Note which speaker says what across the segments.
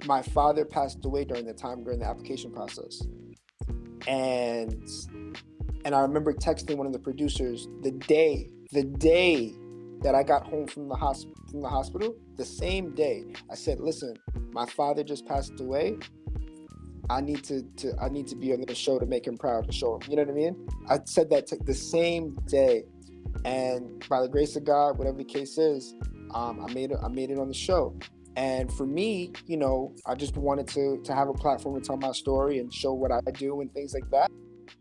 Speaker 1: my father passed away during the application process, and I remember texting one of the producers the day that I got home from the hospital, the same day. I said, "Listen, my father just passed away. I need to be on the show to make him proud, to show him." You know what I mean? I said that the same day, and by the grace of God, whatever the case is, I made it on the show. And for me, I just wanted to have a platform to tell my story and show what I do and things like that.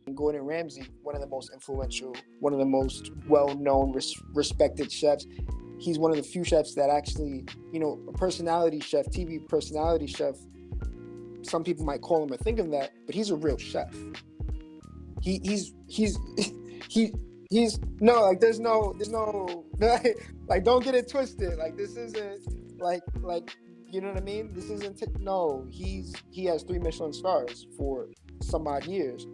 Speaker 1: And Gordon Ramsay, one of the most influential, one of the most well-known, respected chefs. He's one of the few chefs that actually, a personality chef, TV personality chef. Some people might call him or think of that, but he's a real chef. He's he he's no, like there's no like don't get it twisted. Like this isn't like you know what I mean? This isn't no. He has 3 Michelin stars for some odd years.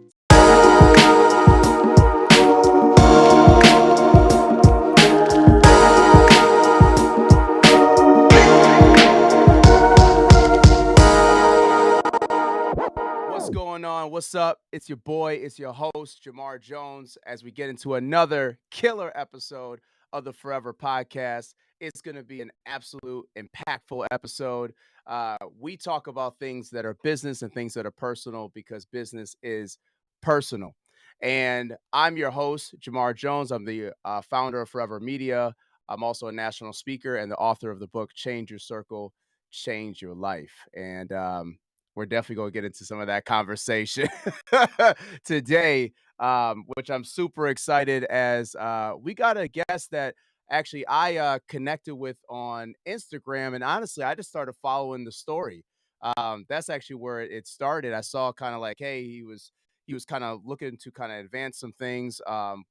Speaker 2: What's going on? What's up? It's your boy, it's your host, Jamar Jones, as we get into another killer episode of the Forever Podcast. It's going to be an absolute impactful episode. We talk about things that are business and things that are personal because business is personal. And I'm your host, Jamar Jones. I'm the founder of Forever Media. I'm also a national speaker and the author of the book, Change Your Circle, Change Your Life. And we're definitely going to get into some of that conversation today, which I'm super excited as we got a guest that actually I connected with on Instagram. And honestly, I just started following the story. That's actually where it started. I saw kind of like, hey, he was kind of looking to kind of advance some things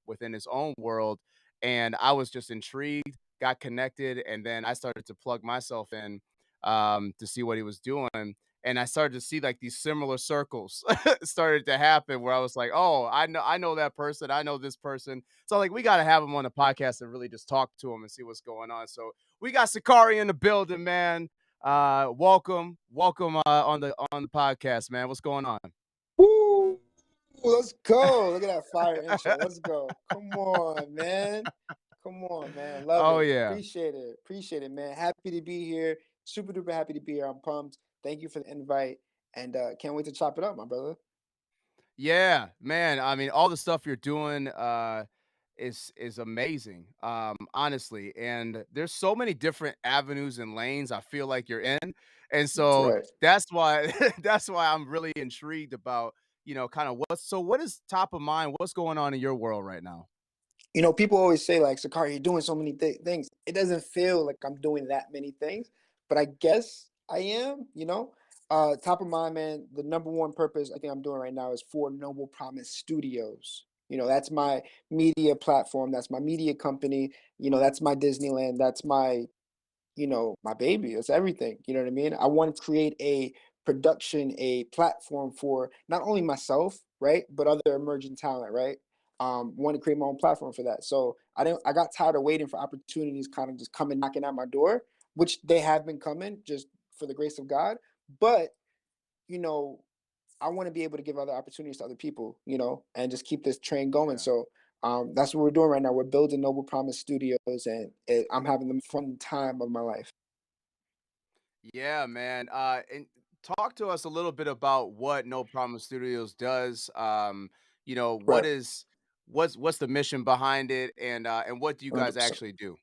Speaker 2: within his own world. And I was just intrigued, got connected, and then I started to plug myself in to see what he was doing, and I started to see like these similar circles started to happen where I was like, oh, I know that person, I know this person. So like we got to have him on the podcast and really just talk to him and see what's going on. So we got Sakari in the building, man. Welcome on the podcast, man. What's going on?
Speaker 1: Woo! Let's go. Look at that fire intro. Let's go. Come on, man. Come on, man. Love
Speaker 2: Oh
Speaker 1: it.
Speaker 2: yeah.
Speaker 1: Appreciate it. Appreciate it, man. Happy to be here. Super duper happy to be here. I'm pumped. Thank you for the invite. And can't wait to chop it up, my brother.
Speaker 2: Yeah, man. I mean, all the stuff you're doing is amazing. Honestly. And there's so many different avenues and lanes I feel like you're in. And
Speaker 1: That's
Speaker 2: so
Speaker 1: right.
Speaker 2: that's why that's why I'm really intrigued about, kind of what is top of mind? What's going on in your world right now?
Speaker 1: People always say like, Sakari, you're doing so many things. It doesn't feel like I'm doing that many things, but I guess I am. Top of mind, man. The number one purpose I think I'm doing right now is for Noble Promise Studios. That's my media platform. That's my media company. That's my Disneyland. That's my baby. That's everything. You know what I mean? I want to create a production, a platform for not only myself, right, but other emerging talent, right? Want to create my own platform for that. So I got tired of waiting for opportunities kind of just coming knocking at my door, which they have been coming just for the grace of God. But, you know, I want to be able to give other opportunities to other people, and just keep this train going.
Speaker 2: Yeah.
Speaker 1: So that's what we're doing right now. We're building Noble Promise Studios, and I'm having the fun time of my life.
Speaker 2: Yeah, man. And talk to us a little bit about what No Problem Studios does. What
Speaker 1: Right.
Speaker 2: is what's the mission behind it, and what do you guys
Speaker 1: 100%.
Speaker 2: actually do?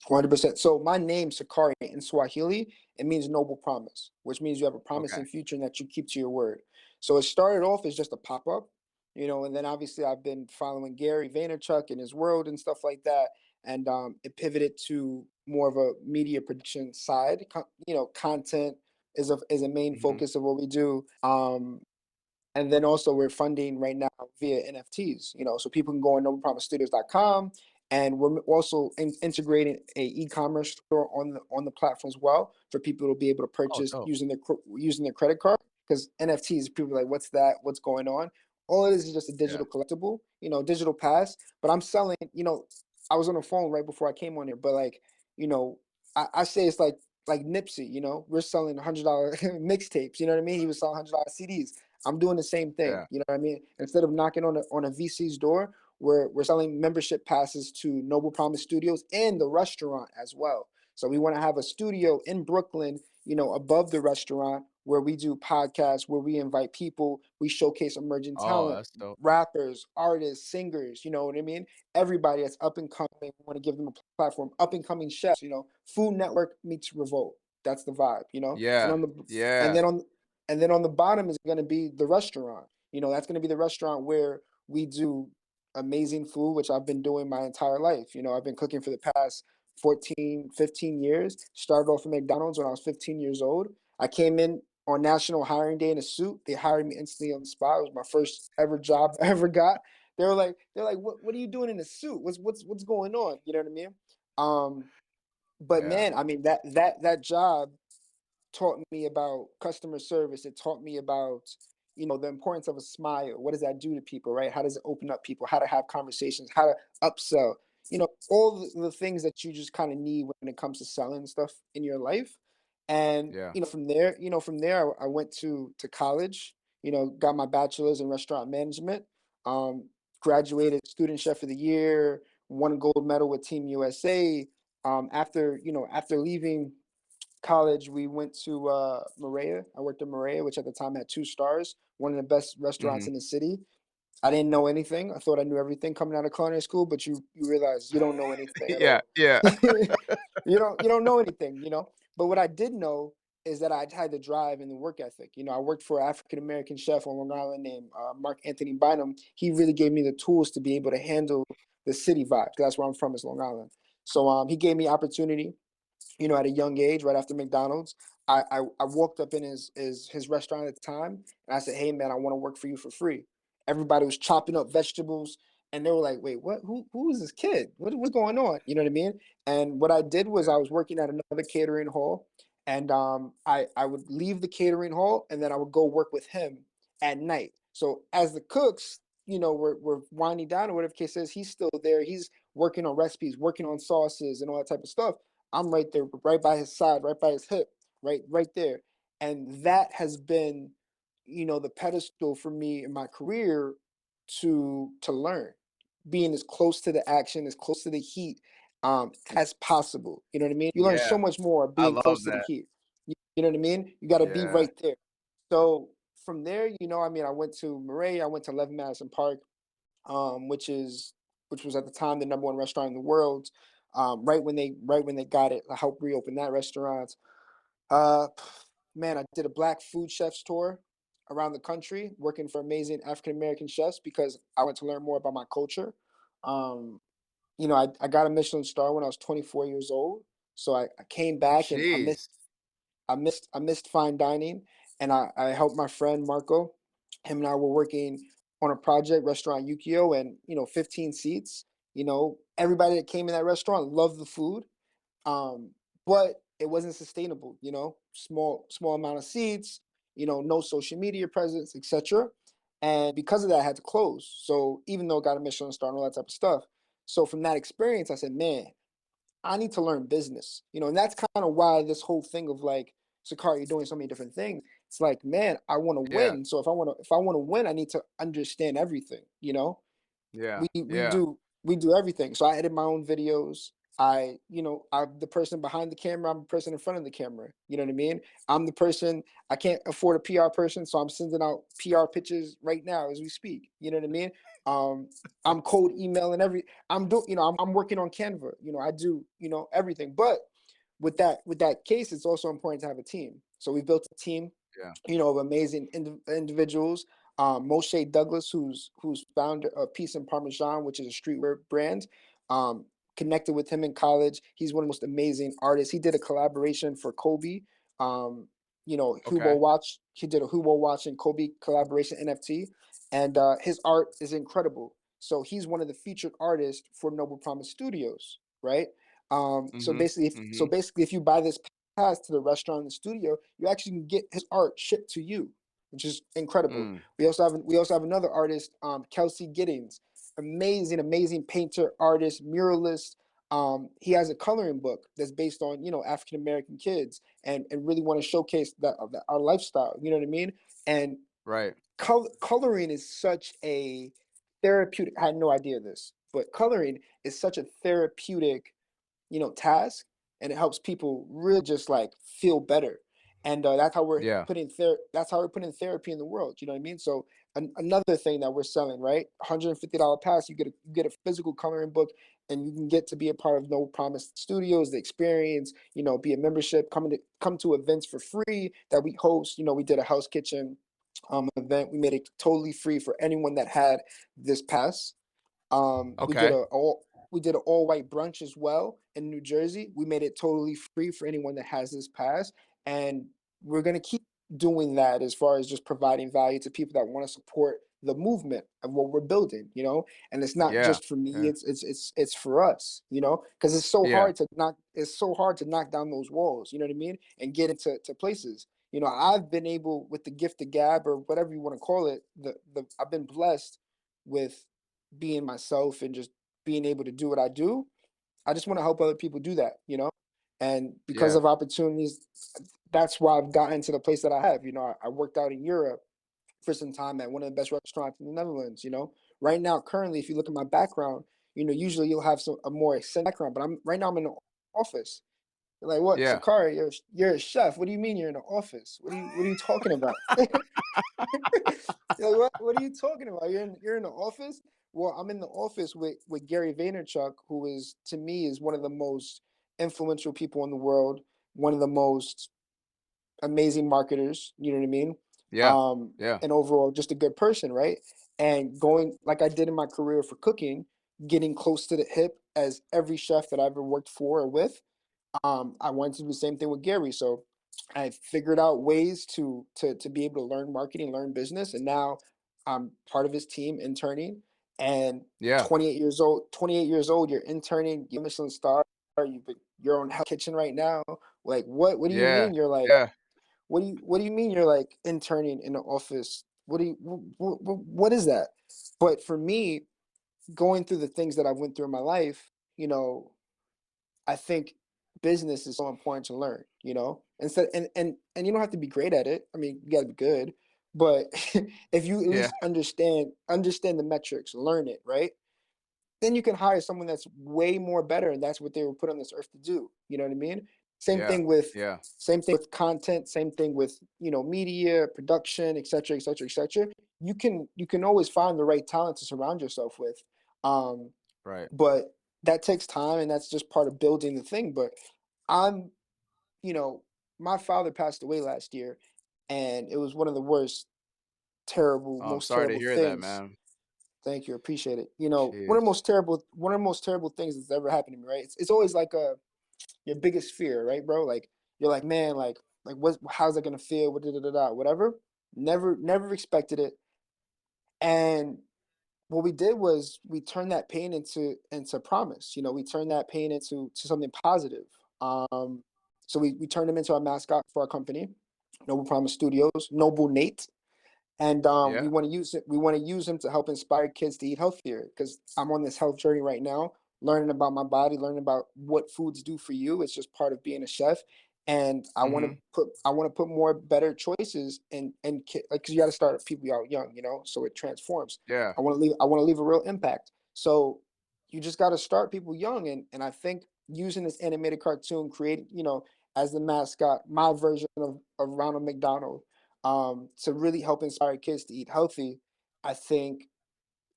Speaker 1: 100%. So my name, Sakari, in Swahili, it means noble promise, which means you have a
Speaker 2: Okay.
Speaker 1: promising future and that you keep to your word. So it started off as just a pop-up, and then obviously I've been following Gary Vaynerchuk and his world and stuff like that. And it pivoted to more of a media production side. Content is a main
Speaker 2: Hmm.
Speaker 1: focus of what we do. And then also we're funding right now via NFTs, so people can go on noblepromisestudios.com, and we're also integrating a e-commerce store on the platform as well for people to be able to
Speaker 2: Oh,
Speaker 1: purchase
Speaker 2: dope.
Speaker 1: using their credit card, because NFTs, people are like, what's that? What's going on? All it is just a
Speaker 2: Yeah.
Speaker 1: digital collectible, digital pass. But I'm selling, I was on the phone right before I came on here, but like, I say it's like like Nipsey, you know, we're selling $100 mixtapes. You know what I mean? He was selling $100 CDs. I'm doing the same thing.
Speaker 2: Yeah.
Speaker 1: You know what I mean? Instead of knocking on a VC's door, we're selling membership passes to Noble Promise Studios and the restaurant as well. So we want to have a studio in Brooklyn, you know, above the restaurant where we do podcasts, where we invite people, we showcase emerging
Speaker 2: Oh,
Speaker 1: talent,
Speaker 2: that's dope.
Speaker 1: rappers, artists, singers, you know what I mean? Everybody that's up and coming, we want to give them a platform. Up and coming chefs, you know, Food Network meets Revolt. That's the vibe, you know? And
Speaker 2: Yeah.
Speaker 1: on the and
Speaker 2: Yeah.
Speaker 1: then on and then on the bottom is going to be the restaurant. You know, that's going to be the restaurant where we do amazing food, which I've been doing my entire life. You know, I've been cooking for the past 14, 15 years. Started off at McDonald's when I was 15 years old. I came in on National Hiring Day in a suit. They hired me instantly on the spot. It was my first ever job I ever got. They're like, what are you doing in a suit? What's going on? You know what I mean? Um, but
Speaker 2: Yeah.
Speaker 1: man, I mean that job taught me about customer service. It taught me about, you know, the importance of a smile. What does that do to people, right? How does it open up people? How to have conversations? How to upsell? You know, all the things that you just kind of need when it comes to selling stuff in your life. And
Speaker 2: Yeah.
Speaker 1: you know, from there, I went to college. You know, got my bachelor's in restaurant management. Um, Graduated student chef of the year. Won a gold medal with Team USA. After leaving college, we went to Maria. I worked at Maria, which at the time had 2 stars, one of the best restaurants
Speaker 2: Mhm.
Speaker 1: in the city. I didn't know anything. I thought I knew everything coming out of culinary school, but you realize you don't know anything at
Speaker 2: Yeah.
Speaker 1: all.
Speaker 2: Yeah.
Speaker 1: You don't know anything, you know. But what I did know is that I had the drive and the work ethic. You know, I worked for an African American chef on Long Island named Mark Anthony Bynum. He really gave me the tools to be able to handle the city vibe. 'Cause that's where I'm from, is Long Island. So he gave me opportunity, you know, at a young age, right after McDonald's. I walked up in his restaurant at the time, and I said, "Hey man, I want to work for you for free." Everybody was chopping up vegetables, and they were like, "Wait, what? Who is this kid? What's going on?" You know what I mean? And what I did was
Speaker 2: Yeah.
Speaker 1: I was working at another catering hall, and I would leave the catering hall, and then I would go work with him at night. So as the cooks, you know, we're winding down or whatever the case is, he's still there. He's working on recipes, working on sauces, and all that type of stuff. I'm right there, right by his side, right by his hip, right there. And that has been, you know, the pedestal for me in my career to learn, being as close to the action, as close to the heat, as possible. You know what I mean? You learn so
Speaker 2: Yeah.
Speaker 1: much more
Speaker 2: I
Speaker 1: being
Speaker 2: love
Speaker 1: close to the
Speaker 2: that.
Speaker 1: heat. You know what I mean? You got to be
Speaker 2: Yeah.
Speaker 1: right there. So from there, you know, I mean, I went to Murray, I went to 11 Madison Park, which was at the time the number one restaurant in the world. Right when they got it, I helped reopen that restaurant. Uh, Man, I did a Black food chefs tour around the country, working for amazing African American chefs because I went to learn more about my culture. Um, you know, I got a Michelin star when I was 24 years old, so I came back and
Speaker 2: Jeez.
Speaker 1: I missed fine dining, and I helped my friend Marco. Him and I were working on a project, Restaurant Yukio, and you know, 15 seats. You know, everybody that came in that restaurant loved the food, um, but it wasn't sustainable. You know, small amount of seats. You know, no social media presence, etc. And because of that, I had to close. So even though I got a Michelin star and all that type of stuff, so from that experience, I said, man, I need to learn business, you know, and that's kind of why this whole thing of like, Sakari, you're doing so many different things. It's like, man, I want to
Speaker 2: Yeah.
Speaker 1: win. So if I want to win, I need to understand everything, you know?
Speaker 2: Yeah.
Speaker 1: we
Speaker 2: Yeah.
Speaker 1: do we do everything. So I edit my own videos. I'm the person behind the camera. I'm the person in front of the camera. You know what I mean? I'm the person. I can't afford a PR person, so I'm sending out PR pitches right now as we speak. You know what I mean? Um, I'm cold emailing I'm working on Canva. You know, I do everything. But with that case, it's also important to have a team. So we built a team,
Speaker 2: Yeah.
Speaker 1: of amazing individuals. Moshe Douglas, who's founder of Peace and Parmesan, which is a streetwear brand. Um, Connected with him in college. He's one of the most amazing artists. He did a collaboration for Kobe.
Speaker 2: Okay.
Speaker 1: Hubo Watch. He did a Hubo Watch and Kobe collaboration NFT, and his art is incredible. So he's one of the featured artists for Noble Promise Studios, right? So
Speaker 2: Mhm.
Speaker 1: basically,
Speaker 2: Mhm.
Speaker 1: if you buy this pass to the restaurant and the studio, you actually can get his art shipped to you, which is incredible.
Speaker 2: Mm.
Speaker 1: We also have another artist, Kelsey Giddings, amazing painter, artist, muralist. He has a coloring book that's based on African American kids, and really want to showcase that our lifestyle. You know what I mean? And
Speaker 2: Right.
Speaker 1: coloring is such a therapeutic. I had no idea this, but coloring is such a therapeutic task, and it helps people really just like feel better. And
Speaker 2: Yeah.
Speaker 1: that's how we're putting therapy in the world. You know what I mean? So another thing that we're selling, right? $150 pass, you get a physical coloring book, and you can get to be a part of No Promise Studios, the experience. Be a membership, come to events for free that we host. We did a house kitchen event. We made it totally free for anyone that had this pass.
Speaker 2: Okay.
Speaker 1: We did an all white brunch as well in New Jersey. We made it totally free for anyone that has this pass, and we're gonna keep doing that as far as just providing value to people that want to support the movement of what we're building. And it's not
Speaker 2: Yeah.
Speaker 1: just for me;
Speaker 2: Yeah.
Speaker 1: it's for us. Because
Speaker 2: Yeah.
Speaker 1: it's so hard to knock down those walls. You know what I mean? And get into places. I've been able, with the gift of gab, or whatever you want to call it, I've been blessed with being myself and just being able to do what I do. I just want to help other people do that. And because
Speaker 2: Yeah.
Speaker 1: of opportunities, that's why I've gotten to the place that I have. I worked out in Europe for some time at one of the best restaurants in the Netherlands. Right now, currently, if you look at my background, usually you'll have a more eccentric background, but I'm in the office. You're like, what,
Speaker 2: Yeah.
Speaker 1: Sakari? You're a chef. What do you mean you're in the office? What are you talking about? You're like, what are you talking about? You're in the office? Well, I'm in the office with Gary Vaynerchuk, who is, to me, is one of the most influential people in the world, one of the most amazing marketers, you know what I mean?
Speaker 2: Yeah. Yeah.
Speaker 1: And overall just a good person, right? And going like I did in my career for cooking, getting close to the hip as every chef that I've ever worked for or with. I wanted to do the same thing with Gary. So I figured out ways to be able to learn marketing, learn business, and now I'm part of his team interning. And
Speaker 2: Yeah.
Speaker 1: 28 years old, you're interning, you're Michelin star, you're on Hell Kitchen right now. Like what do you
Speaker 2: Yeah.
Speaker 1: mean you're like
Speaker 2: Yeah.
Speaker 1: what do you mean you're like interning in the office? What is that? But for me, going through the things that I went through in my life, I think business is so important to learn, instead and you don't have to be great at it. I mean, you got to be good, but if you at
Speaker 2: Yeah.
Speaker 1: least understand the metrics, learn it, right? Then you can hire someone that's way more better, and that's what they were put on this earth to do. You know what I mean? Same
Speaker 2: Yeah.
Speaker 1: thing with
Speaker 2: Yeah.
Speaker 1: same thing with content, same thing with media production, etc., etc., etc. You can always find the right talent to surround yourself with. um
Speaker 2: Right.
Speaker 1: but that takes time, and that's just part of building the thing. But I'm you know my father passed away last year, and it was one of the
Speaker 2: Oh, I'm
Speaker 1: most
Speaker 2: sorry to
Speaker 1: terrible
Speaker 2: hear that,
Speaker 1: things.
Speaker 2: man.
Speaker 1: Thank you, appreciate it.
Speaker 2: Jeez.
Speaker 1: One of the most terrible things that's ever happened to me, right? It's always like your biggest fear, right, bro? Like you're like, man, how's that gonna feel? What da, da, da, da, whatever. Never expected it. And what we did was we turned that pain into promise. We turned that pain into something positive. So we turned him into our mascot for our company, Noble Promise Studios, Noble Nate. And we
Speaker 2: Yeah.
Speaker 1: want to use it. We want to use him to help inspire kids to eat healthier, because I'm on this health journey right now, learning about my body, learning about what foods do for you. It's just part of being a chef, and
Speaker 2: Mhm.
Speaker 1: I want to put more better choices and like, because you got to start people out young, so it transforms.
Speaker 2: Yeah.
Speaker 1: I want to leave a real impact. So you just got to start people young, and I think using this animated cartoon, created as the mascot, my version of Ronald McDonald, to really help inspire kids to eat healthy, I think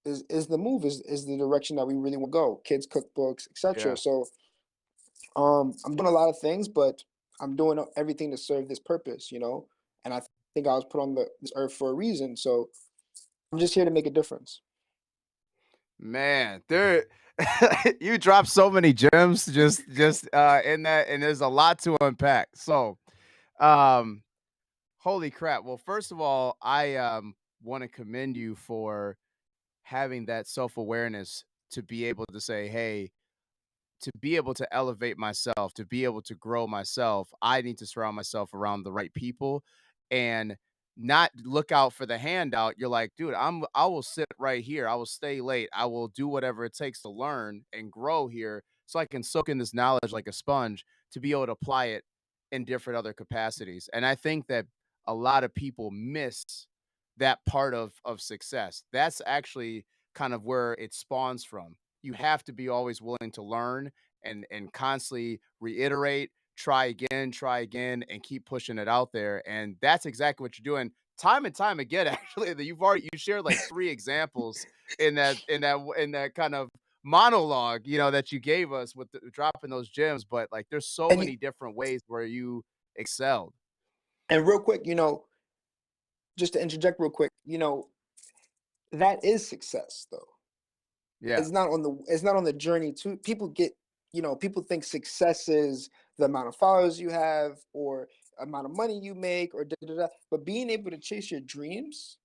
Speaker 1: is the move, is the direction that we really want to go. Kids cookbooks, etc.
Speaker 2: Yeah.
Speaker 1: So I'm doing a lot of things, but I'm doing everything to serve this purpose. And I think I was put on this earth for a reason. So I'm just here to make a difference.
Speaker 2: Man, there you dropped so many gems just in that, and there's a lot to unpack. So, um holy crap. Well, first of all, I want to commend you for having that self-awareness to be able to say, "Hey, to be able to elevate myself, to be able to grow myself, I need to surround myself around the right people and not look out for the handout." You're like, dude, I will sit right here. I will stay late. I will do whatever it takes to learn and grow here so I can soak in this knowledge like a sponge to be able to apply it in different other capacities. And I think that a lot of people miss that part of success. That's actually kind of where it spawns from. You have to be always willing to learn and constantly reiterate, try again, and keep pushing it out there. And that's exactly what you're doing time and time again. Actually, that you shared like three examples in that kind of monologue, that you gave us with dropping those gems. But like, there's so
Speaker 1: And you,
Speaker 2: many different ways where you excelled.
Speaker 1: and real quick, just to interject real quick, that is success though.
Speaker 2: Yeah,
Speaker 1: It's not on the journey to people get, people think success is the amount of followers you have or amount of money you make or da, da, da. But being able to chase your dreams,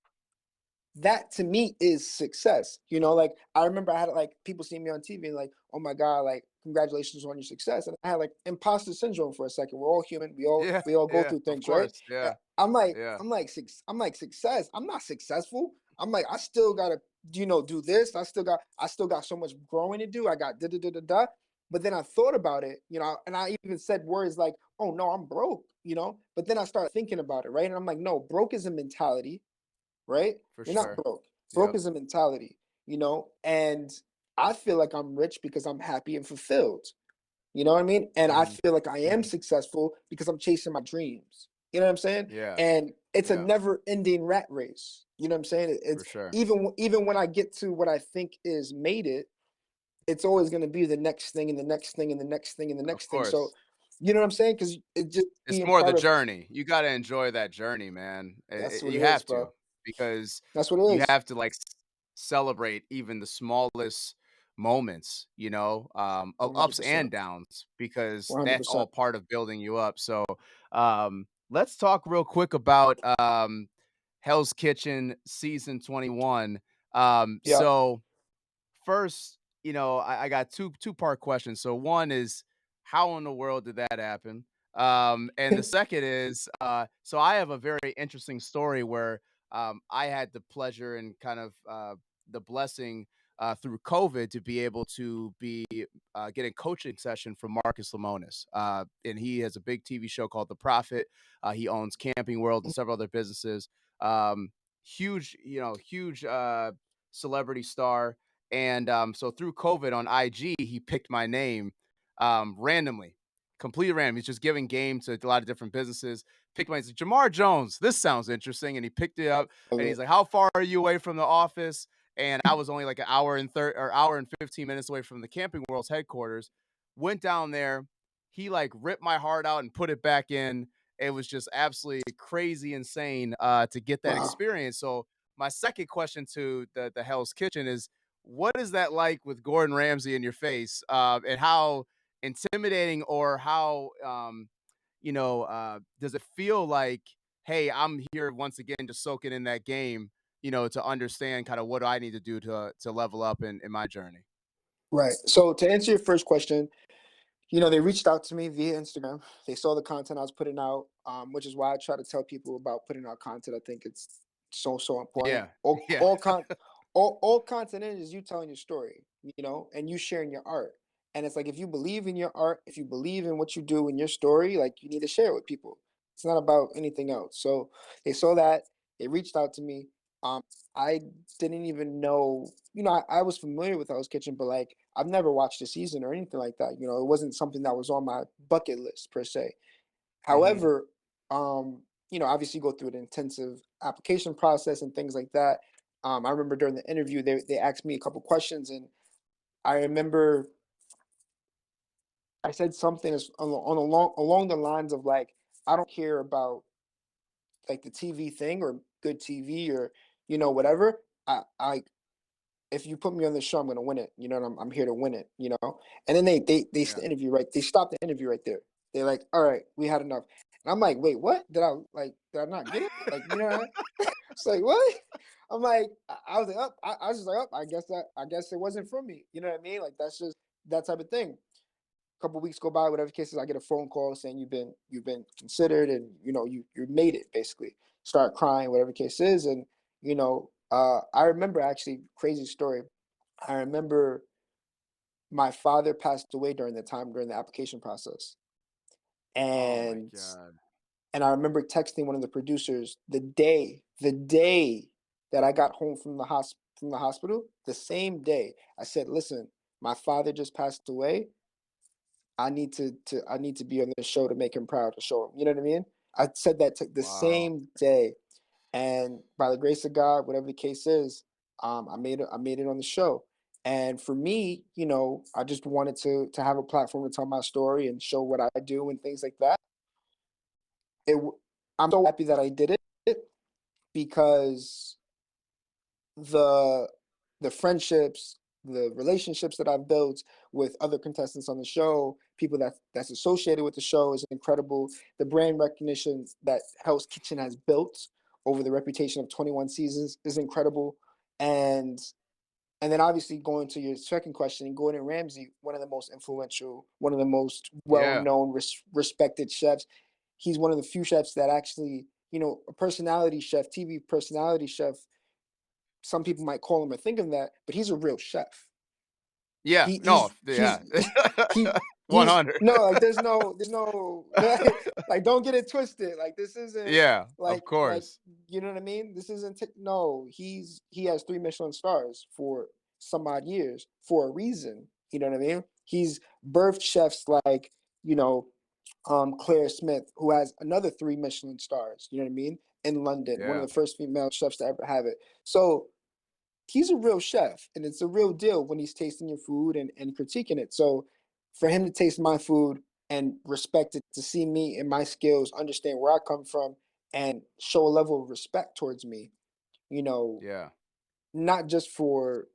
Speaker 1: that to me is success. Like I remember I had like people seeing me on TV and like, oh my God, like congratulations on your success. And I had like imposter syndrome for a second. We're all human. We all
Speaker 2: yeah,
Speaker 1: we all go
Speaker 2: yeah.
Speaker 1: through
Speaker 2: Of
Speaker 1: things, right?
Speaker 2: course,
Speaker 1: Uh,
Speaker 2: yeah,
Speaker 1: I'm like,
Speaker 2: yeah.
Speaker 1: I'm like success. I'm not successful. I'm like, I still gotta, do this. I still got so much growing to do. I got da da da da da. But then I thought about it, and I even said words like, oh no, I'm broke. But then I started thinking about it, right? And I'm like, no, broke is a mentality, right?
Speaker 2: For
Speaker 1: You're not
Speaker 2: sure.
Speaker 1: broke. Broke
Speaker 2: Yep.
Speaker 1: is a mentality, and I feel like I'm rich because I'm happy and fulfilled. You know what I mean? And I
Speaker 2: Mhm,
Speaker 1: feel like I am
Speaker 2: mhm.
Speaker 1: successful because I'm chasing my dreams. You know what I'm saying?
Speaker 2: Yeah,
Speaker 1: And it's a
Speaker 2: yeah,
Speaker 1: never-ending rat race. You know what I'm saying?
Speaker 2: for
Speaker 1: It's
Speaker 2: sure.
Speaker 1: even when I get to what I think is made it, it's always going to be the next thing and the next thing and the next thing and the
Speaker 2: Of
Speaker 1: next thing. So,
Speaker 2: course.
Speaker 1: you know what I'm saying? Because it just
Speaker 2: It's
Speaker 1: being
Speaker 2: more the
Speaker 1: part of
Speaker 2: journey. You gotta enjoy that journey, man.
Speaker 1: that's what
Speaker 2: You
Speaker 1: it is,
Speaker 2: have
Speaker 1: bro.
Speaker 2: to, because
Speaker 1: That's what it
Speaker 2: you
Speaker 1: is.
Speaker 2: have to, like, celebrate even the smallest moments, of ups
Speaker 1: 100%.
Speaker 2: and downs, because that's
Speaker 1: 100%.
Speaker 2: all part of building you up. So, let's talk real quick about, Hell's Kitchen season 21.
Speaker 1: Yeah.
Speaker 2: So first, I got two-part questions. So one is, how in the world did that happen? And the second is, so I have a very interesting story where I had the pleasure and kind of the blessing through COVID to be able to be getting coaching session from Marcus Lemonis. And he has a big TV show called The Prophet. He owns Camping World and several other businesses. Huge, huge celebrity star. And so through COVID on IG, he picked my name randomly, completely random. He's just giving game to a lot of different businesses. Picked my, he's like, Jamar Jones, this sounds interesting. And he picked it up
Speaker 1: Love
Speaker 2: and he's
Speaker 1: it.
Speaker 2: like, how far are you away from the office? And I was only like an hour and 30 or hour and 15 minutes away from the Camping World's headquarters. Went down there. He like ripped my heart out and put it back in. It was just absolutely crazy insane to get that
Speaker 1: Wow.
Speaker 2: experience. So my second question to the Hell's Kitchen is, what is that like with Gordon Ramsay in your face, and how intimidating, or how does it feel like, hey, I'm here once again to soak it in that game, to understand kind of what I need to do to level up in my journey.
Speaker 1: Right. So to answer your first question, they reached out to me via Instagram. They saw the content I was putting out, which is why I try to tell people about putting out content. I think it's so important.
Speaker 2: Yeah,
Speaker 1: All
Speaker 2: yeah,
Speaker 1: all con all content is you telling your story, and you sharing your art. And it's like if you believe in your art, if you believe in what you do in your story, like you need to share it with people. It's not about anything else. So they saw that. They reached out to me. Um, I didn't even know, I was familiar with Hell's Kitchen, but like I've never watched a season or anything like that. It wasn't something that was on my bucket list per se.
Speaker 2: hmm
Speaker 1: However, obviously go through an intensive application process and things like that. I remember during the interview, they asked me a couple questions, and I remember I said something along the lines of like, I don't care about like the TV thing or good TV or whatever. I if you put me on this show, I'm gonna win it. And I'm here to win it. And then they
Speaker 2: yeah,
Speaker 1: they stopped the interview right there. They're like, all right, we had enough. And I'm like, wait, what? Did I not get it? Like, it's like what? I'm like, I was like, up. I was just like, up. I guess it wasn't for me. You know what I mean? Like that's just that type of thing. A couple weeks go by, whatever cases, I get a phone call saying you've been considered, and you made it basically. Start crying, whatever case is, and I remember actually crazy story. I remember my father passed away during the application process,
Speaker 2: Oh my
Speaker 1: and
Speaker 2: God.
Speaker 1: I remember texting one of the producers the day that I got home from the hospital, the same day. I said, "Listen, my father just passed away. I need to be on the show to make him proud, to show him." You know what I mean? I said that the
Speaker 2: Wow.
Speaker 1: same day, and by the grace of God, whatever the case is, I made it on the show. And for me, I just wanted to have a platform to tell my story and show what I do and things like that. I'm so happy that I did it because the friendships, the relationships that I've built with other contestants on the show, people that's associated with the show is incredible. The brand recognition that Hell's Kitchen has built over the reputation of 21 seasons is incredible. And then obviously going to your second question, Gordon Ramsay, one of the most influential, one of the most
Speaker 2: Yeah.
Speaker 1: well-known, respected chefs. He's one of the few chefs that actually, a personality chef, TV personality chef, some people might call him or think of that, but he's a real chef.
Speaker 2: Yeah.
Speaker 1: He
Speaker 2: No. Yeah.
Speaker 1: he he's
Speaker 2: 100.
Speaker 1: no, like there's no like don't get it twisted. Like this isn't
Speaker 2: Yeah. Of
Speaker 1: like
Speaker 2: course.
Speaker 1: you know what I mean? This isn't no, he has 3 Michelin stars for some odd years for a reason. You know what I mean? He's birthed chefs like, you know, Claire Smith, who has another 3 Michelin stars, you know what I mean? In London, one of
Speaker 2: Yeah.
Speaker 1: the first female chefs to ever have it. So he's a real chef, and it's a real deal when he's tasting your food and critiquing it. So for him to taste my food and respect it, to see me and my skills, understand where I come from, and show a level of respect towards me, you know,
Speaker 2: Yeah.
Speaker 1: not just for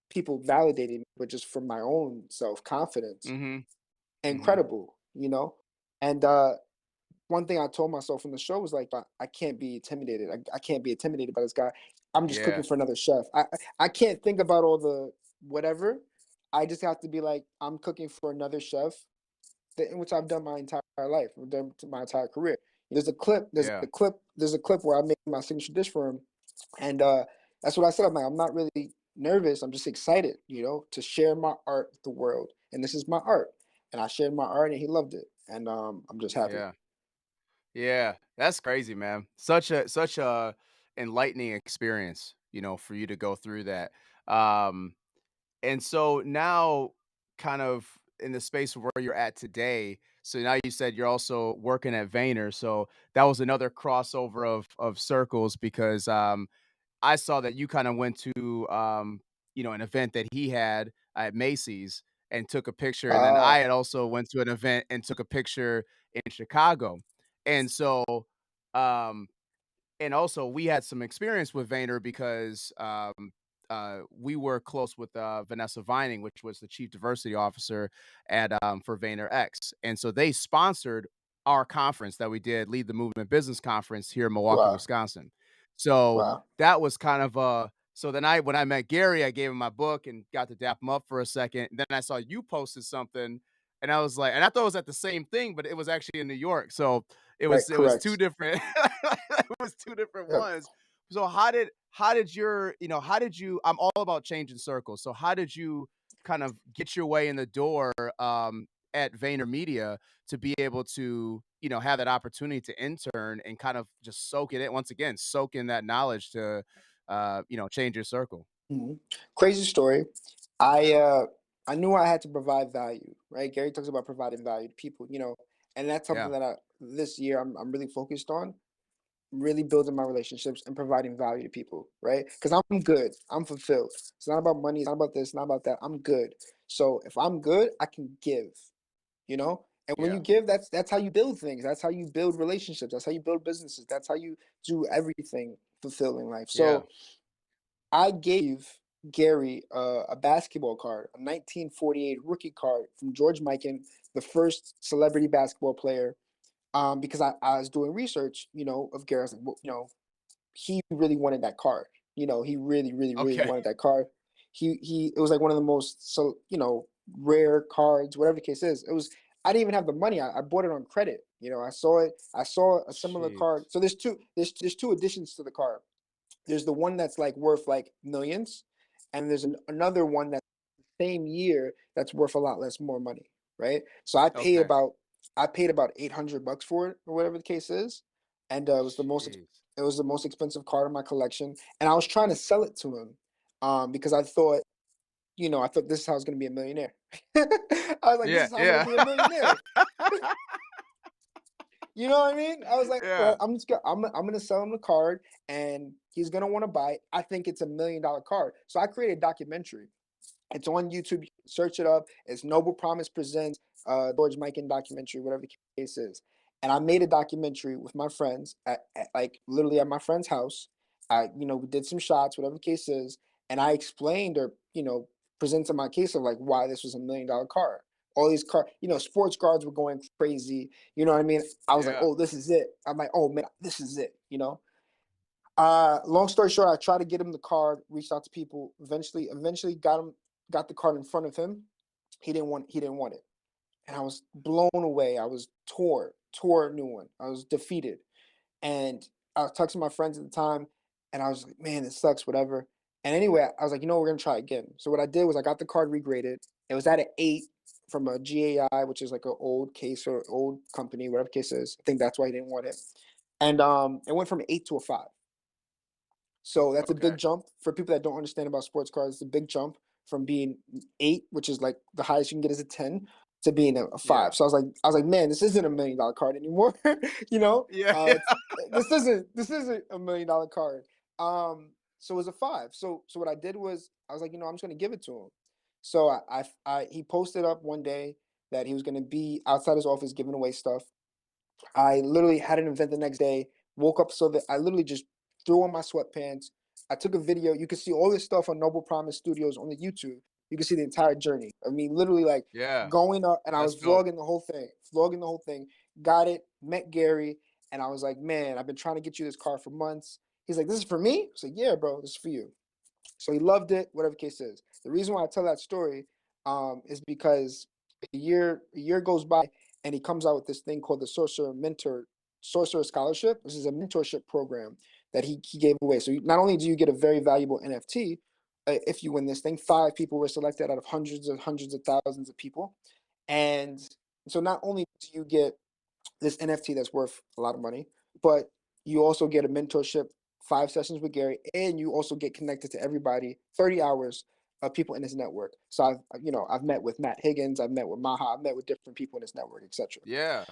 Speaker 1: people validating me, but just for my own self confidence.
Speaker 2: Mhm. Mhm.
Speaker 1: Incredible, And one thing I told myself in the show was like, I can't be intimidated. I can't be intimidated by this guy. I'm just cooking
Speaker 2: Yeah.
Speaker 1: for another chef. I can't think about all the whatever. I just have to be like, I'm cooking for another chef, in which I've done my entire life, I've done my entire career.
Speaker 2: Yeah.
Speaker 1: There's a clip where I made my signature dish for him, and that's what I said. I'm like, I'm not really nervous. I'm just excited, to share my art with the world, and this is my art. And I shared my art, and he loved it, and I'm just happy.
Speaker 2: Yeah. Yeah. That's crazy, man. Such a enlightening experience, for you to go through that. Um And so now, kind of in the space of where you're at today, so now you said you're also working at Vayner. So that was another crossover of circles because I saw that you kind of went to an event that he had at Macy's and took a picture, and then I
Speaker 1: Ah,
Speaker 2: had also went to an event and took a picture in Chicago. And so um and also we had some experience with Vayner because we were close with Vanessa Vining, which was the chief diversity officer at for Vayner X, and so they sponsored our conference that we did, Lead the Movement Business Conference here in Milwaukee,
Speaker 1: wow,
Speaker 2: Wisconsin. So
Speaker 1: wow.
Speaker 2: that was kind of so then when I met Gary, I gave him my book and got to dap him up for a second. And then I saw you posted something, and I was like, and I thought it was at the same thing, but it was actually in New York. So
Speaker 1: Right,
Speaker 2: it was two
Speaker 1: correct.
Speaker 2: different it was two different
Speaker 1: Yep.
Speaker 2: ones. So how did how did you I'm all about changing circles. So how did you kind of get your way in the door at VaynerMedia to be able to, have that opportunity to intern and kind of just soak it in once again, soak in that knowledge to change your circle.
Speaker 1: Mhm. Crazy story. I uh I knew I had to provide value, right? Gary talks about providing value to people, and that's something
Speaker 2: Yeah.
Speaker 1: that this year I'm really focused on, really building my relationships and providing value to people, right? Because I'm good, I'm fulfilled. It's not about money, it's not about this, not about that. I'm good. So if I'm good, I can give, And when you
Speaker 2: Yeah.
Speaker 1: give, that's how you build things. That's how you build relationships. That's how you build businesses. That's how you do everything fulfilling life.
Speaker 2: Yeah.
Speaker 1: So I gave Gary a basketball card, a 1948 rookie card from George Mikan, the first celebrity basketball player. Because I was doing research, of Gary. I was like, well, he really wanted that card. He really, really, really
Speaker 2: Okay.
Speaker 1: wanted that card. It was like one of the most rare cards, whatever the case is. It was. I didn't even have the money. I bought it on credit. I saw it. I saw a similar
Speaker 2: Jeez.
Speaker 1: card. So there's two additions to the card. There's the one that's like worth like millions, and there's another one that's same year that's worth a lot less more money, right? So
Speaker 2: Okay.
Speaker 1: I paid about $800 for it or whatever the case is, and
Speaker 2: Jeez.
Speaker 1: it was the most expensive card in my collection, and I was trying to sell it to him, because I thought, I thought this is how I was gonna be a millionaire. I was like, this
Speaker 2: Yeah,
Speaker 1: is how I'm gonna
Speaker 2: yeah.
Speaker 1: be a millionaire. You know what I mean? I was like, all
Speaker 2: Yeah,
Speaker 1: right, I'm gonna sell him the card, and he's gonna want to buy it. I think it's $1 million card, so I created a documentary. It's on YouTube. You can search it up. It's Noble Promise Presents George Mikan documentary, whatever the case is. And I made a documentary with my friends at like literally at my friend's house. We did some shots, whatever the case is, and I explained or presented my case of like why this was $1 million car. All these sports cards were going crazy. You know what I mean? I was like,
Speaker 2: yeah.
Speaker 1: oh, this is it. I'm like, oh man, this is it. Long story short, I tried to get him the card, reached out to people, eventually got the card in front of him. He didn't want it. And I was blown away. I was tore a new one. I was defeated. And I was texting my friends at the time, and I was like, man, it sucks, whatever. And anyway, I was like, we're gonna try again. So what I did was I got the card regraded. It was at an 8 from a GAI, which is like an old case or old company, whatever case is. I think that's why he didn't want it. And it went from an 8 to a 5. So that's a big
Speaker 2: Okay.
Speaker 1: jump for people that don't understand about sports cars. It's a big jump from being 8, which is like the highest you can get is a 10, to being a
Speaker 2: Yeah.
Speaker 1: 5. So I was like, man, this isn't $1 million card anymore. you know,
Speaker 2: Yeah, yeah.
Speaker 1: uh, this isn't $1 million card. So it was a 5. So what I did was I was like, I'm just gonna give it to him. So he posted up one day that he was gonna be outside his office giving away stuff. I literally had an event the next day, woke up so that I literally just threw on my sweatpants. I took a video. You can see all this stuff on Noble Promise Studios on the YouTube. You can see the entire journey. I mean, literally like
Speaker 2: Yeah,
Speaker 1: going up, and I
Speaker 2: that's
Speaker 1: was
Speaker 2: dope.
Speaker 1: vlogging the whole thing. Got it, met Gary, and I was like, man, I've been trying to get you this car for months. He's like, this is for me? I was like, yeah, bro, this is for you. So he loved it, whatever the case is. The reason why I tell that story is because a year goes by, and he comes out with this thing called the Sorcerer Scholarship. This is a mentorship program that he gave away. So not only do you get a very valuable NFT, if you win this thing, 5 people were selected out of hundreds of thousands of people, and so not only do you get this NFT that's worth a lot of money, but you also get a mentorship, 5 sessions with Gary, and you also get connected to everybody, 30 hours of people in his network. So I've met with Matt Higgins, I've met with Maha, I've met with different people in his network, etc.
Speaker 2: Yeah,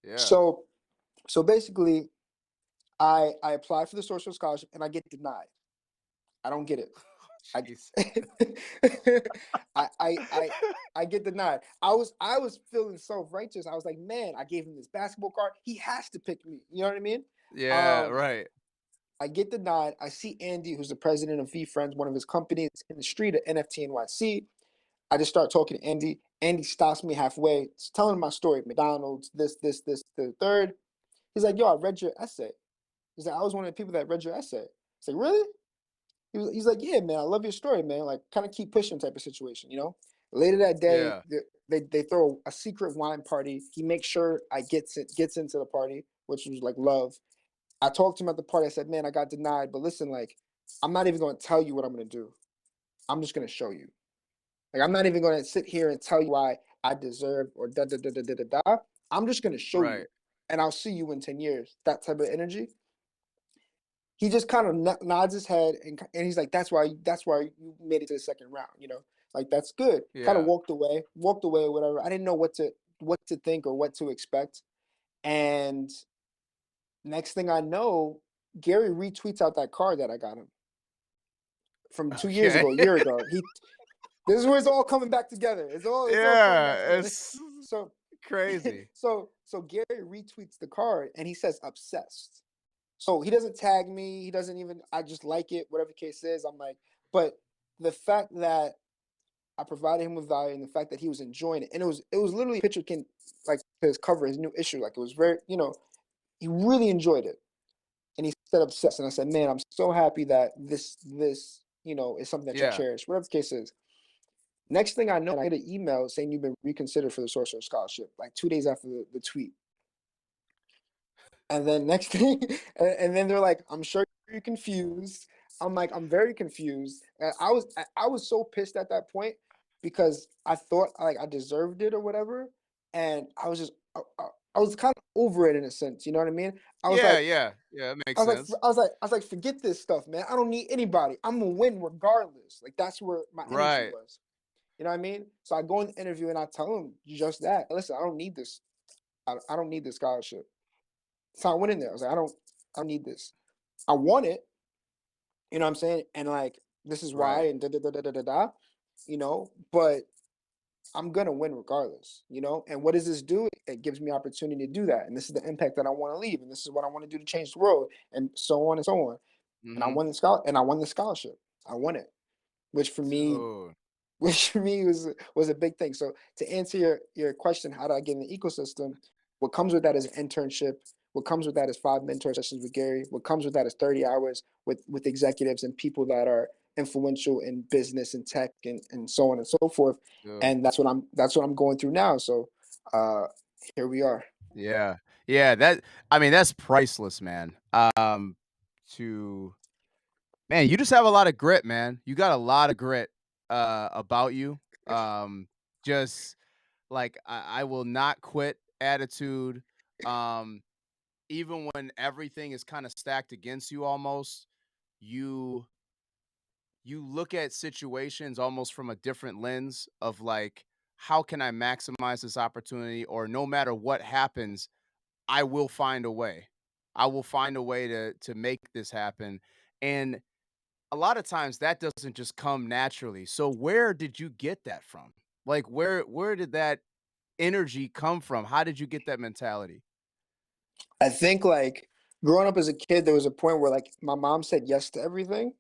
Speaker 2: yeah.
Speaker 1: So so basically, I apply for the social scholarship and I get denied. I don't get it. I
Speaker 2: Jeez.
Speaker 1: I I I I get denied. I was feeling self-righteous. I was like, man, I gave him this basketball card. He has to pick me. You know what I mean?
Speaker 2: Yeah,
Speaker 1: Um,
Speaker 2: right.
Speaker 1: I get denied. I see Andy, who's the president of V Friends, one of his companies in the street at NFT NYC. I just start talking to Andy. Andy stops me halfway, telling my story. McDonald's, this, the third. He's like, yo, I read your essay. He's like, I was one of the people that read your essay. It's like, really? He's like, yeah, man, I love your story, man. Like, kind of keep pushing type of situation. Later that day,
Speaker 2: Yeah,
Speaker 1: they throw a secret wine party. He makes sure I gets into the party, which was like love. I talked to him at the party. I said, man, I got denied, but listen, like, I'm not even going to tell you what I'm going to do. I'm just going to show you. Like, I'm not even going to sit here and tell you why I deserve or da da da da da da da. I'm just going to show you,
Speaker 2: right.
Speaker 1: and I'll see you in 10 years. That type of energy. He just kind of nods his head, and he's like, that's why you made it to the second round. Like, that's good. Kind of
Speaker 2: Yeah,
Speaker 1: walked away or whatever. I didn't know what to think or what to expect. And next thing I know, Gary retweets out that card that I got him from 2 years
Speaker 2: okay.
Speaker 1: ago, a year ago. This is where it's all coming back together. It's all coming back
Speaker 2: Yeah,
Speaker 1: together.
Speaker 2: it's
Speaker 1: So
Speaker 2: crazy.
Speaker 1: so Gary retweets the card and he says obsessed. So he doesn't tag me. He doesn't even. I just like it. Whatever the case is, I'm like. But the fact that I provided him with value and the fact that he was enjoying it, and it was literally a picture can like his cover, his new issue. Like, it was very, he really enjoyed it, and he said obsessed. And I said, man, I'm so happy that this is something that you
Speaker 2: Yeah.
Speaker 1: cherish. Whatever the case is. Next thing I know, I get an email saying you've been reconsidered for the Sorcerer Scholarship, like 2 days after the tweet. And then next thing, and then they're like, "I'm sure you're confused." I'm like, "I'm very confused." And I was so pissed at that point because I thought like I deserved it or whatever, and I was just I was kind of over it in a sense. You know what I mean? I was
Speaker 2: Yeah,
Speaker 1: like,
Speaker 2: yeah, yeah, that
Speaker 1: I
Speaker 2: makes
Speaker 1: was like,
Speaker 2: sense.
Speaker 1: forget this stuff, man. I don't need anybody. I'm gonna win regardless. Like that's where my energy
Speaker 2: Right.
Speaker 1: was. You know what I mean? So I go in the interview and I tell him just that. Listen, I don't need this. I don't need this scholarship. So I went in there. I was like, I don't need this. I want it. You know what I'm saying? And like, this is why,
Speaker 2: Right.
Speaker 1: and da da da da da da da. You know, but I'm gonna win regardless. You know, and what does this do? It gives me opportunity to do that, and this is the impact that I want to leave, and this is what I want to do to change the world, and so on and so on. And I
Speaker 2: Mhm.
Speaker 1: won and I won the scholarship. I won it, which for me
Speaker 2: Dude.
Speaker 1: which for me was a big thing. So to answer your question, how do I get in the ecosystem? What comes with that is an internship. What comes with that is 5 mentor sessions with Gary. What comes with that is 30 hours with executives and people that are influential in business and tech and so on and so forth.
Speaker 2: Dude.
Speaker 1: And that's what I'm going through now. So uh here we are.
Speaker 2: Yeah. Yeah, that I mean, that's priceless, man. To Man, you just have a lot of grit, man. You got a lot of grit, about you. Just like I will not quit attitude. Um, Even when everything is kind of stacked against you almost, you you look at situations almost from a different lens of like, how can I maximize this opportunity? Or no matter what happens, I will find a way. I will find a way to make this happen. And a lot of times that doesn't just come naturally. So where did you get that from? Like where did that energy come from? How did you get that mentality?
Speaker 1: I think like growing up as a kid, there was a point where like my mom said yes to everything.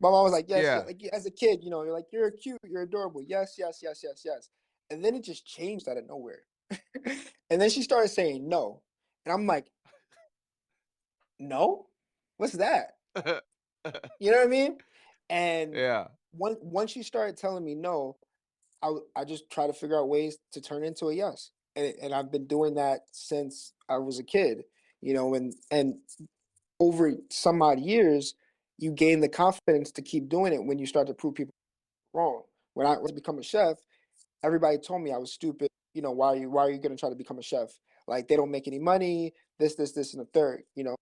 Speaker 1: My mom was like, yes, yeah.
Speaker 2: Yeah.
Speaker 1: Like as a kid, you know, you're like, you're cute, you're adorable. Yes, yes, yes, yes, yes. And then it just changed out of nowhere. And then she started saying no. And I'm like, no? What's that? You know what I mean? And
Speaker 2: Yeah.
Speaker 1: once she started telling me no, I just try to figure out ways to turn into a yes. And I've been doing that since I was a kid, you know, and over some odd years, you gain the confidence to keep doing it when you start to prove people wrong. When I was to become a chef, everybody told me I was stupid. You know, why are you gonna try to become a chef? Like they don't make any money, this, and the third, you know.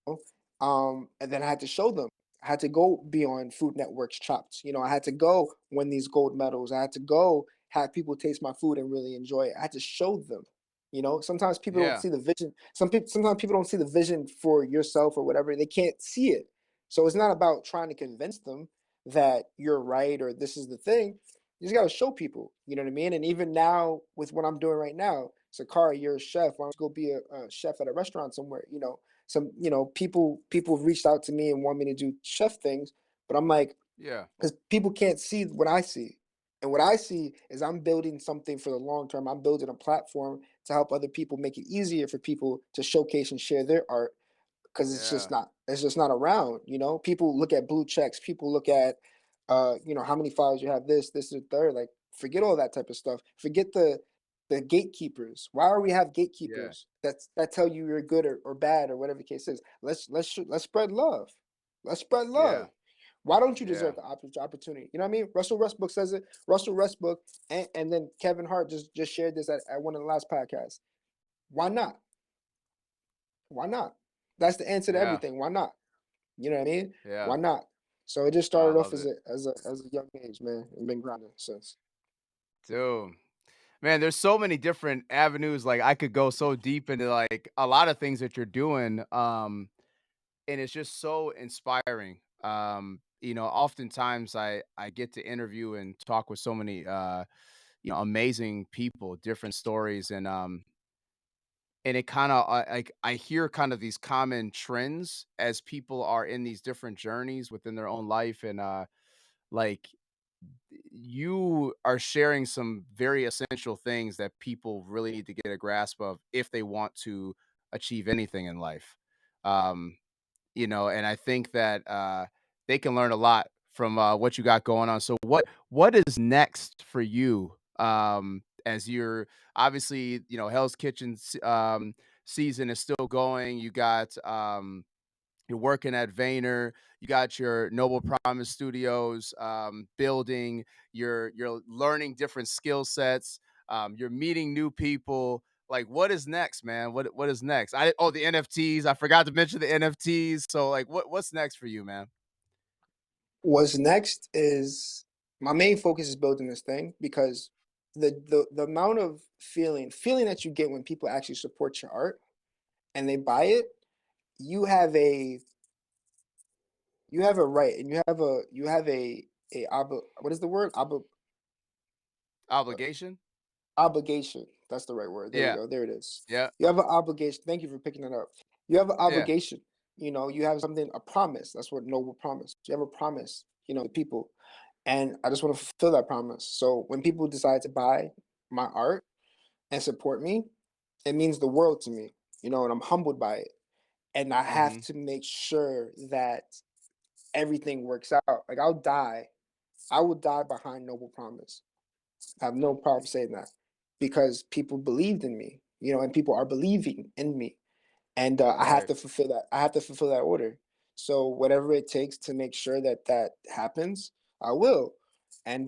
Speaker 1: And then I had to show them. I had to go be on Food Network's Chopped. You know, I had to go win these gold medals. I had to go have people taste my food and really enjoy it. I had to show them. You know, sometimes people don't
Speaker 2: Yeah.
Speaker 1: see the vision. Sometimes people don't see the vision for yourself or whatever. They can't see it. So it's not about trying to convince them that you're right or this is the thing. You just got to show people, you know what I mean? And even now, with what I'm doing right now, Sakari, you're a chef. Why don't you go be a chef at a restaurant somewhere? You know, people have reached out to me and want me to do chef things, but I'm like,
Speaker 2: Yeah.
Speaker 1: because people can't see what I see. And what I see is I'm building something for the long term. I'm building a platform to help other people make it easier for people to showcase and share their art because
Speaker 2: Yeah.
Speaker 1: it's just not around. You know, people look at blue checks, people look at you know, how many files you have, this and third. Like, forget all that type of stuff. Forget the gatekeepers. Why are we have
Speaker 2: Yeah.
Speaker 1: gatekeepers that tell you you're good or bad or whatever the case is? Let's spread love. Let's spread love.
Speaker 2: Yeah.
Speaker 1: Why don't you
Speaker 2: Yeah.
Speaker 1: deserve the opportunity? You know what I mean? Russell Westbrook says it. Russell Westbrook and then Kevin Hart just shared this at one of the last podcasts. Why not? Why not? That's the answer to
Speaker 2: Yeah.
Speaker 1: everything. Why not? You know what I mean?
Speaker 2: Yeah.
Speaker 1: Why not? So it just
Speaker 2: I
Speaker 1: started off
Speaker 2: love it.
Speaker 1: as a young age, man, and been grinding since.
Speaker 2: Dude. Man, there's so many different avenues. Like I could go so deep into like a lot of things that you're doing. And it's just so inspiring. Oftentimes I get to interview and talk with so many amazing people, different stories, and it kind of like I hear kind of these common trends as people are in these different journeys within their own life, and like you are sharing some very essential things that people really need to get a grasp of if they want to achieve anything in life. Um, and I think that they can learn a lot from what you got going on. So what is next for you? As you're obviously, Hell's Kitchen season is still going. You got you're working at Vayner, you got your Noble Promise Studios, building, you're learning different skill sets, you're meeting new people. Like, what is next, man? What is next? The NFTs. I forgot to mention the NFTs. So, like, what's next for you, man?
Speaker 1: What's next is my main focus is building this thing because the amount of feeling that you get when people actually support your art and they buy it, you have a you have a right and you have what is the word?
Speaker 2: Obligation?
Speaker 1: Obligation. That's the right word. There we
Speaker 2: Yeah,
Speaker 1: go. There it is.
Speaker 2: yeah,
Speaker 1: You have an obligation. Thank you for picking that up. You have an
Speaker 2: yeah,
Speaker 1: obligation. You have something, a promise. That's what noble promise. You have a promise, to people. And I just want to fulfill that promise. So when people decide to buy my art and support me, it means the world to me, and I'm humbled by it. And I have
Speaker 2: hmm
Speaker 1: to make sure that everything works out. Like I will die behind noble promise. I have no problem saying that because people believed in me, and people are believing in me, and I have
Speaker 2: right,
Speaker 1: to fulfill that. I have to fulfill that order. So whatever it takes to make sure that that happens, I will. And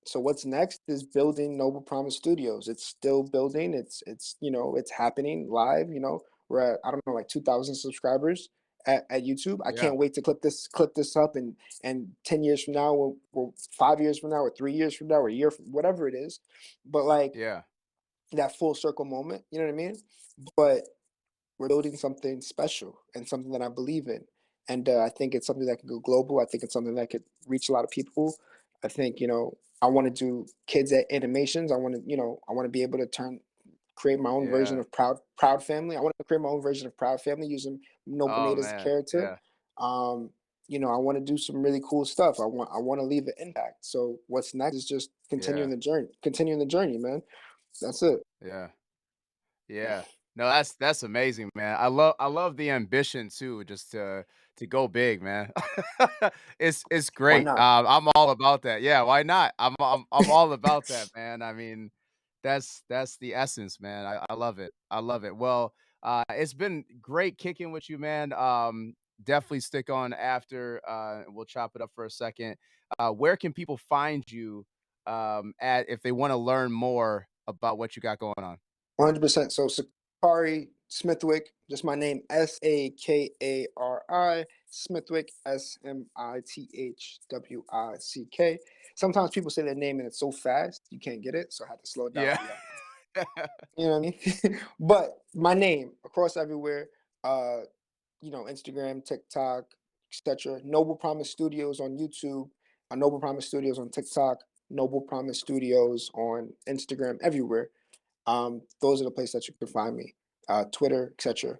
Speaker 1: so what's next is building Noble Promise Studios. It's still building. It's happening live. We're at, I don't know, like 2,000 subscribers at YouTube. I
Speaker 2: yeah,
Speaker 1: can't wait to clip this up, and 10 years from now, or 5 years from now, or 3 years from now, or a year, whatever it is. But like
Speaker 2: yeah,
Speaker 1: that full circle moment, you know what I mean? But we're building something special and something that I believe in. And I think it's something that can go global. I think it's something that could reach a lot of people. I think, I want to do kids at animations. I want to be able to create my own version
Speaker 2: yeah.
Speaker 1: of Proud Family. I want to create my own version of Proud Family using Noble
Speaker 2: Oh
Speaker 1: Nate as a
Speaker 2: man,
Speaker 1: character.
Speaker 2: yeah,
Speaker 1: Um, I want to do some really cool stuff. I want to leave an impact. So what's next is just
Speaker 2: yeah,
Speaker 1: continuing the journey, man. That's it.
Speaker 2: yeah. Yeah. No, that's amazing, man. I love the ambition too, just to go big, man. It's
Speaker 1: Why
Speaker 2: great.
Speaker 1: not?
Speaker 2: I'm all about that. Yeah, why not? I'm all about that, man. I mean, that's the essence, man. I love it. I love it. Well, it's been great kicking with you, man. Definitely stick on after. We'll chop it up for a second. Where can people find you at if they want to learn more about what you got going on?
Speaker 1: 100%. So Sakari Smithwick, just my name, Sakari Smithwick, Smithwick. Sometimes people say their name and it's so fast you can't get it, so I had to slow it down
Speaker 2: Yeah.
Speaker 1: for y'all. You know what I mean? But my name across everywhere, uh, Instagram, TikTok, etc. Noble Promise Studios on YouTube, Noble Promise Studios on TikTok, Noble Promise Studios on Instagram, everywhere. Those are the places that you can find me. Twitter, etc.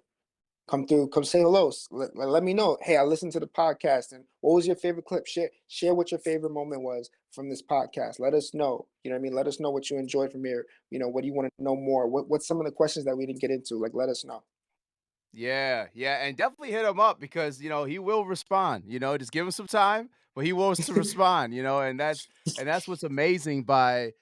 Speaker 1: Come through, come say hello. Let me know. Hey, I listened to the podcast, and what was your favorite clip? Share what your favorite moment was from this podcast. Let us know. You know what I mean? Let us know what you enjoyed from here. What do you want to know more? What's some of the questions that we didn't get into? Like, let us know.
Speaker 2: Yeah, yeah, and definitely hit him up because, he will respond, just give him some time, but he wants to respond, and that's what's amazing by,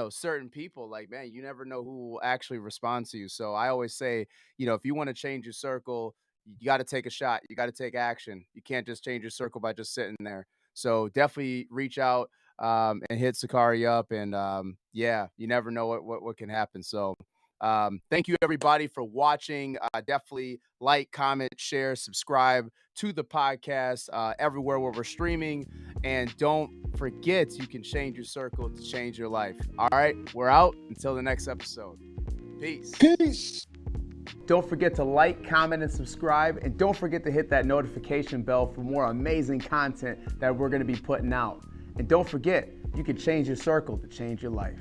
Speaker 2: certain people. Like, man, you never know who will actually respond to you. So I always say, if you want to change your circle, you got to take a shot. You got to take action. You can't just change your circle by just sitting there. So definitely reach out and hit Sakari up, and yeah, you never know what can happen. So thank you everybody for watching. Definitely like, comment, share, subscribe to the podcast everywhere where we're streaming. And don't forget, you can change your circle to change your life. All right, we're out until the next episode. Peace.
Speaker 1: Peace.
Speaker 2: Don't forget to like, comment, and subscribe. And don't forget to hit that notification bell for more amazing content that we're going to be putting out. And don't forget, you can change your circle to change your life.